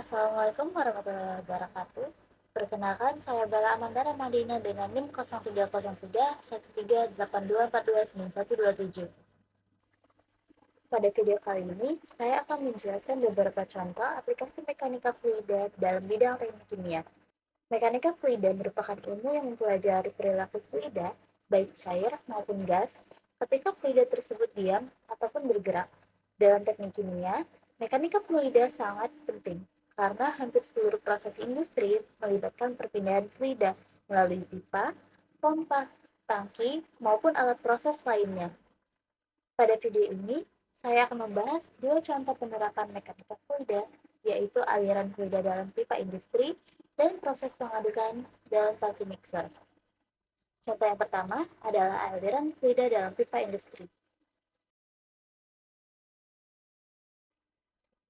Assalamualaikum warahmatullahi wabarakatuh. Perkenalkan, saya Bella Amanda Ramadina dengan NIM 0303-1382429127. Pada video kali ini, saya akan menjelaskan beberapa contoh aplikasi mekanika fluida dalam bidang teknik kimia. Mekanika fluida merupakan ilmu yang mempelajari perilaku fluida, baik cair maupun gas, ketika fluida tersebut diam ataupun bergerak. Dalam teknik kimia, mekanika fluida sangat penting karena hampir seluruh proses industri melibatkan perpindahan fluida melalui pipa, pompa, tangki, maupun alat proses lainnya. Pada video ini, saya akan membahas dua contoh penerapan mekanika fluida, yaitu aliran fluida dalam pipa industri dan proses pengadukan dalam tangki mixer. Contoh yang pertama adalah aliran fluida dalam pipa industri.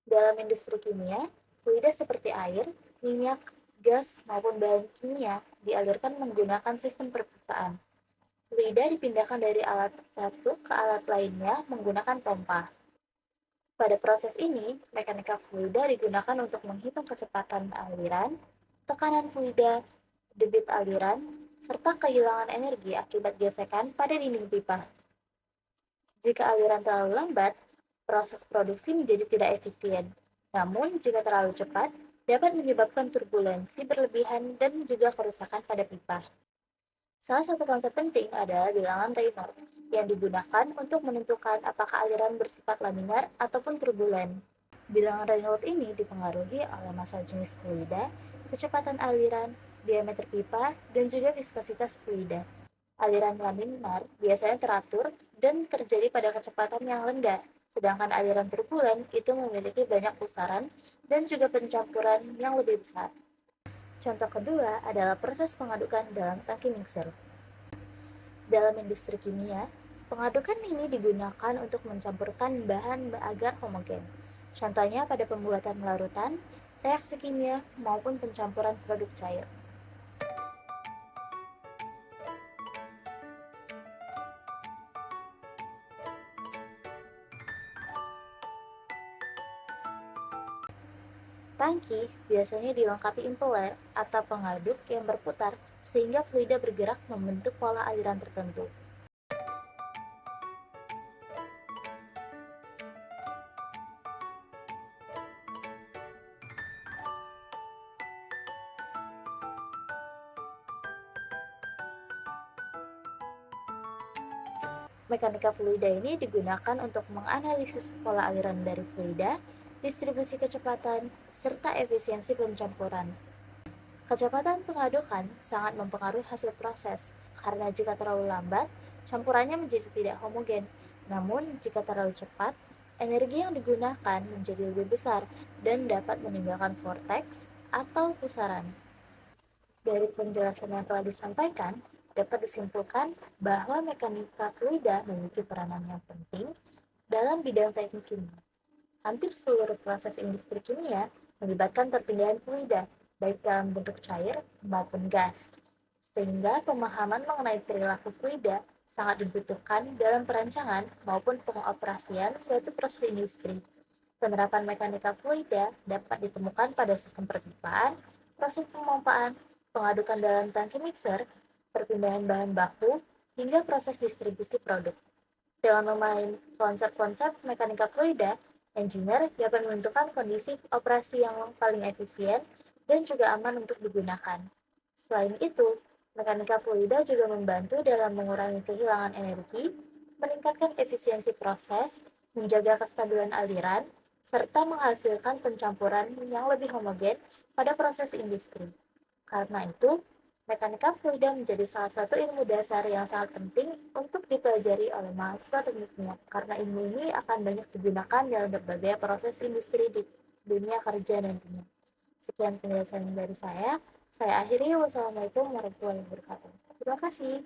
Dalam industri kimia, fluida seperti air, minyak, gas, maupun bahan kimia dialirkan menggunakan sistem perpipaan. Fluida dipindahkan dari alat satu ke alat lainnya menggunakan pompa. Pada proses ini, mekanika fluida digunakan untuk menghitung kecepatan aliran, tekanan fluida, debit aliran, serta kehilangan energi akibat gesekan pada dinding pipa. Jika aliran terlalu lambat, proses produksi menjadi tidak efisien. Namun, jika terlalu cepat, dapat menyebabkan turbulensi berlebihan dan juga kerusakan pada pipa. Salah satu konsep penting adalah bilangan Raynaud, yang digunakan untuk menentukan apakah aliran bersifat laminar ataupun turbulen. Bilangan Raynaud ini dipengaruhi oleh massa jenis fluida, kecepatan aliran, diameter pipa, dan juga viskositas fluida. Aliran laminar biasanya teratur dan terjadi pada kecepatan yang rendah, sedangkan aliran turbulen itu memiliki banyak pusaran dan juga pencampuran yang lebih besar. Contoh kedua adalah proses pengadukan dalam tangki mixer. Dalam industri kimia, pengadukan ini digunakan untuk mencampurkan bahan agar homogen. Contohnya pada pembuatan larutan, reaksi kimia, maupun pencampuran produk cair. Tangki biasanya dilengkapi impeller atau pengaduk yang berputar sehingga fluida bergerak membentuk pola aliran tertentu. Mekanika fluida ini digunakan untuk menganalisis pola aliran dari fluida, distribusi kecepatan, serta efisiensi pencampuran. Kecepatan pengadukan sangat mempengaruhi hasil proses, karena jika terlalu lambat, campurannya menjadi tidak homogen. Namun, jika terlalu cepat, energi yang digunakan menjadi lebih besar dan dapat meninggalkan vortex atau pusaran. Dari penjelasan yang telah disampaikan, dapat disimpulkan bahwa mekanika fluida memiliki peranan yang penting dalam bidang teknik kimia. Hampir seluruh proses industri kimia melibatkan perpindahan fluida, baik dalam bentuk cair maupun gas, sehingga pemahaman mengenai perilaku fluida sangat dibutuhkan dalam perancangan maupun pengoperasian suatu proses industri. Penerapan mekanika fluida dapat ditemukan pada sistem perpipaan, proses pemompaan, pengadukan dalam tangki mixer, perpindahan bahan baku, hingga proses distribusi produk. Dengan memahami konsep-konsep mekanika fluida, engineer dapat menentukan kondisi operasi yang paling efisien dan juga aman untuk digunakan. Selain itu, mekanika fluida juga membantu dalam mengurangi kehilangan energi, meningkatkan efisiensi proses, menjaga kestabilan aliran, serta menghasilkan pencampuran yang lebih homogen pada proses industri. Karena itu, mekanika fluida menjadi salah satu ilmu dasar yang sangat penting untuk dipelajari oleh mahasiswa teknik kimia, karena ilmu ini akan banyak digunakan dalam berbagai proses industri di dunia kerja nantinya. Sekian penjelasan dari saya akhiri. Wassalamualaikum warahmatullahi wabarakatuh. Terima kasih.